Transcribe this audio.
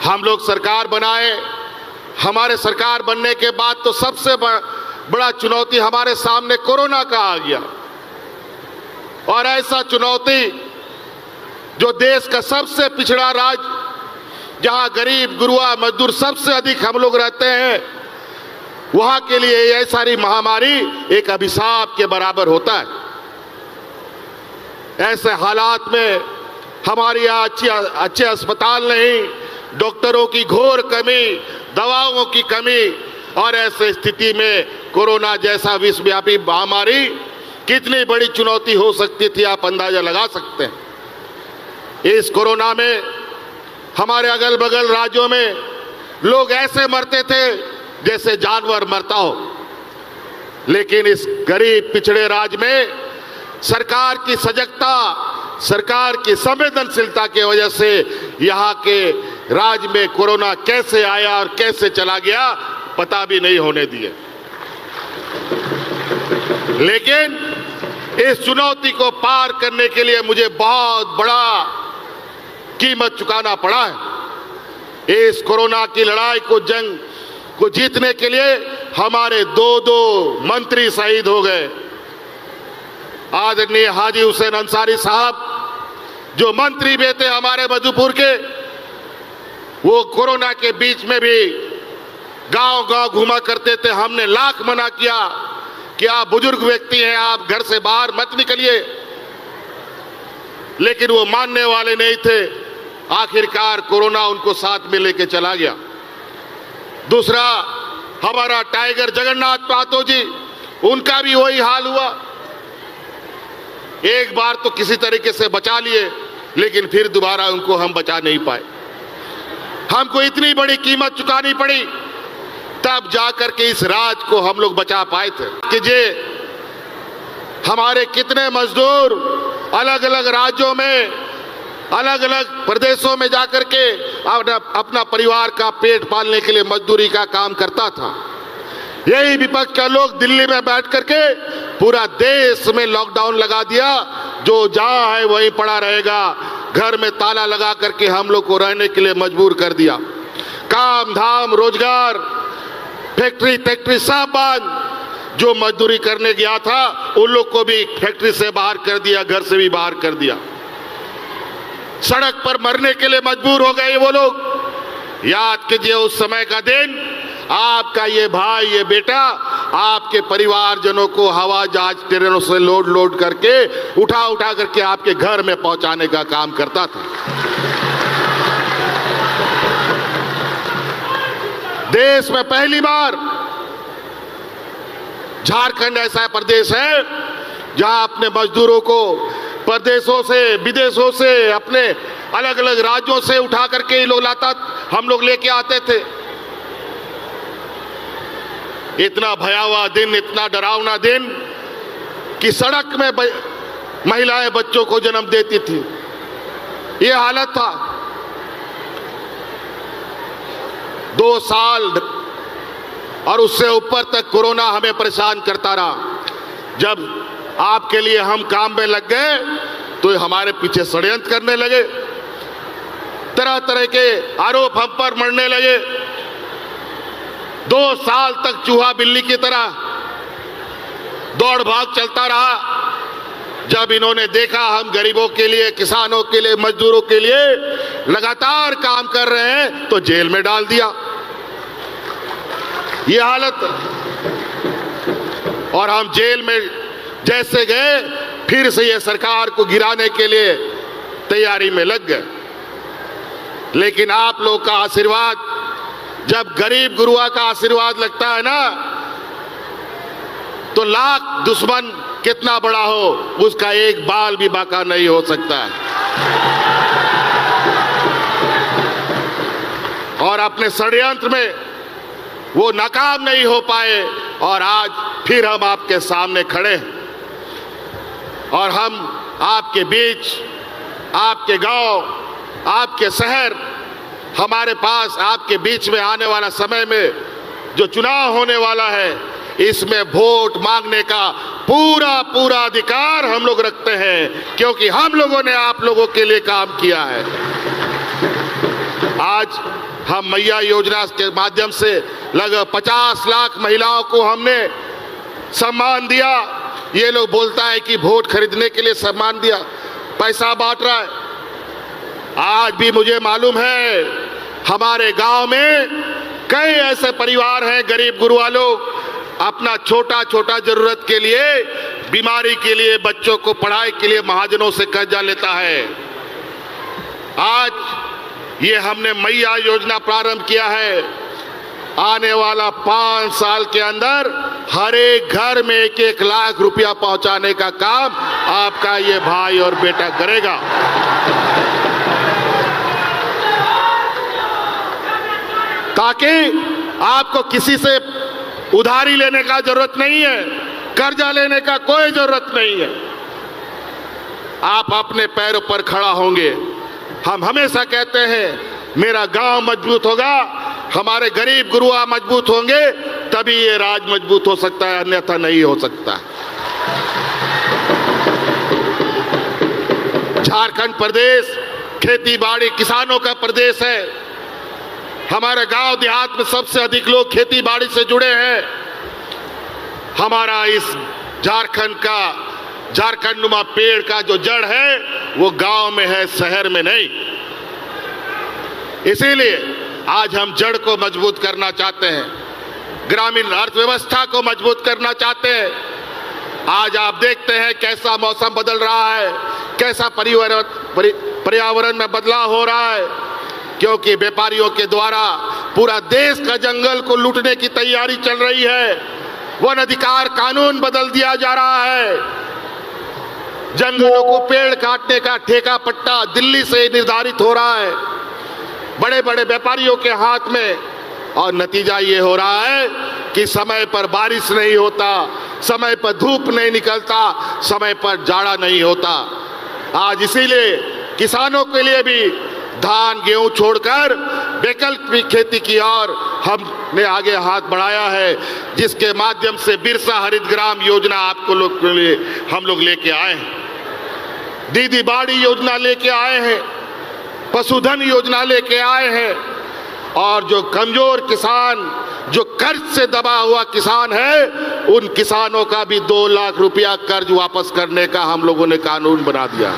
हम लोग सरकार बनाए। हमारे सरकार बनने के बाद तो सबसे बड़ा चुनौती हमारे सामने कोरोना का आ गया, और ऐसा चुनौती जो देश का सबसे पिछड़ा राज्य, जहां गरीब गुरुआ मजदूर सबसे अधिक हम लोग रहते हैं, वहां के लिए यह सारी महामारी एक अभिशाप के बराबर होता है। ऐसे हालात में हमारे यहाँ अच्छे अस्पताल नहीं, डॉक्टरों की घोर कमी, दवाओं की कमी, और ऐसे स्थिति में कोरोना जैसा विश्वव्यापी महामारी कितनी बड़ी चुनौती हो सकती थी, आप अंदाजा लगा सकते हैं। इस कोरोना में हमारे अगल बगल राज्यों में लोग ऐसे मरते थे जैसे जानवर मरता हो, लेकिन इस गरीब पिछड़े राज्य में सरकार की सजगता, सरकार की संवेदनशीलता की वजह से यहाँ के राज्य में कोरोना कैसे आया और कैसे चला गया पता भी नहीं होने दिए। लेकिन इस चुनौती को पार करने के लिए मुझे बहुत बड़ा कीमत चुकाना पड़ा है। इस कोरोना की लड़ाई को, जंग को जीतने के लिए हमारे दो मंत्री शहीद हो गए। आदरणीय हाजी हुसैन अंसारी साहब जो मंत्री भी थे हमारे मधुपुर के, वो कोरोना के बीच में भी गांव-गांव घुमा करते थे। हमने लाख मना किया कि आप बुजुर्ग व्यक्ति हैं, आप घर से बाहर मत निकलिए, लेकिन वो मानने वाले नहीं थे। आखिरकार कोरोना उनको साथ में लेके चला गया। दूसरा, हमारा टाइगर जगन्नाथ महतो जी, उनका भी वही हाल हुआ। एक बार तो किसी तरीके से बचा लिए, लेकिन फिर दोबारा उनको हम बचा नहीं पाए। हमको इतनी बड़ी कीमत चुकानी पड़ी, तब जाकर के इस राज को हम लोग बचा पाए थे। कि जे हमारे कितने मजदूर अलग अलग राज्यों में, अलग अलग प्रदेशों में जाकर के अपना परिवार का पेट पालने के लिए मजदूरी का काम करता था। यही विपक्ष का लोग दिल्ली में बैठ करके पूरा देश में लॉकडाउन लगा दिया, जो जहां है वहीं पड़ा रहेगा, घर में ताला लगा करके हम लोग को रहने के लिए मजबूर कर दिया। काम धाम, रोजगार, फैक्ट्री सब बंद। जो मजदूरी करने गया था उन लोग को भी फैक्ट्री से बाहर कर दिया, घर से भी बाहर कर दिया। सड़क पर मरने के लिए मजबूर हो गए वो लोग। याद कीजिए उस समय का दिन, आपका ये भाई, ये बेटा आपके परिवारजनों को हवा जहाज, ट्रेनों से लोड करके उठा करके आपके घर में पहुंचाने का काम करता था। देश में पहली बार झारखंड ऐसा प्रदेश है जहां अपने मजदूरों को प्रदेशों से, विदेशों से, अपने अलग अलग राज्यों से उठा करके हम लोग लेके आते थे। इतना भयावह दिन, इतना डरावना दिन कि सड़क में महिलाएं बच्चों को जन्म देती थी। ये हालत था। 2 साल और उससे ऊपर तक कोरोना हमें परेशान करता रहा। जब आपके लिए हम काम में लग गए तो हमारे पीछे षड्यंत्र करने लगे, तरह तरह के आरोप हम पर मढ़ने लगे। 2 साल तक चूहा बिल्ली की तरह दौड़ भाग चलता रहा। जब इन्होंने देखा हम गरीबों के लिए, किसानों के लिए, मजदूरों के लिए लगातार काम कर रहे हैं, तो जेल में डाल दिया। ये हालत, और हम जेल में जैसे गए, फिर से ये सरकार को गिराने के लिए तैयारी में लग गए। लेकिन आप लोग का आशीर्वाद, जब गरीब गुरुआ का आशीर्वाद लगता है ना, तो लाख दुश्मन कितना बड़ा हो, उसका एक बाल भी बाका नहीं हो सकता है। और अपने षड्यंत्र में वो नाकाम नहीं हो पाए, और आज फिर हम आपके सामने खड़े हैं। और हम आपके बीच, आपके गांव, आपके शहर, हमारे पास आपके बीच में आने वाला समय में जो चुनाव होने वाला है, इसमें वोट मांगने का पूरा अधिकार हम लोग रखते हैं, क्योंकि हम लोगों ने आप लोगों के लिए काम किया है। आज हम मैया योजना के माध्यम से लगभग 50 लाख महिलाओं को हमने सम्मान दिया। ये लोग बोलता है कि वोट खरीदने के लिए सम्मान दिया, पैसा बांट रहा है। आज भी मुझे मालूम है हमारे गांव में कई ऐसे परिवार हैं, गरीब गुरुआ लोग अपना छोटा छोटा जरूरत के लिए, बीमारी के लिए, बच्चों को पढ़ाई के लिए महाजनों से कर्जा लेता है। आज ये हमने मैया योजना प्रारंभ किया है। आने वाला 5 साल के अंदर हर एक घर में 1-1 लाख रुपया पहुंचाने का काम आपका ये भाई और बेटा करेगा। ताकि आपको किसी से उधारी लेने का जरूरत नहीं है, कर्जा लेने का कोई जरूरत नहीं है। आप अपने पैरों पर खड़ा होंगे। हम हमेशा कहते हैं मेरा गांव मजबूत होगा, हमारे गरीब गुरुआ मजबूत होंगे, तभी ये राज मजबूत हो सकता है, अन्यथा नहीं हो सकता। झारखंड प्रदेश खेती बाड़ी किसानों का प्रदेश है। हमारे गांव देहात में सबसे अधिक लोग खेती बाड़ी से जुड़े हैं। हमारा इस झारखंड नुमा पेड़ का जो जड़ है वो गांव में है, शहर में नहीं। इसीलिए आज हम जड़ को मजबूत करना चाहते हैं, ग्रामीण अर्थव्यवस्था को मजबूत करना चाहते हैं। आज आप देखते हैं कैसा मौसम बदल रहा है, कैसा पर्यावरण में बदलाव हो रहा है, क्योंकि व्यापारियों के द्वारा पूरा देश का जंगल को लूटने की तैयारी चल रही है। वन अधिकार कानून बदल दिया जा रहा है। जंगलों को पेड़ काटने का ठेका पट्टा दिल्ली से निर्धारित हो रहा है, बड़े बड़े व्यापारियों के हाथ में। और नतीजा ये हो रहा है कि समय पर बारिश नहीं होता, समय पर धूप नहीं निकलता, समय पर जाड़ा नहीं होता। आज इसीलिए किसानों के लिए भी धान गेहूं छोड़कर वैकल्पिक खेती की ओर हमने आगे हाथ बढ़ाया है, जिसके माध्यम से बिरसा हरित ग्राम योजना आपको लोग के लिए हम लोग लेके आए हैं। दीदी बाड़ी योजना लेके आए हैं, पशुधन योजना लेके आए हैं। और जो कमजोर किसान, जो कर्ज से दबा हुआ किसान है, उन किसानों का भी 2 लाख रुपया कर्ज वापस करने का हम लोगों ने कानून बना दिया।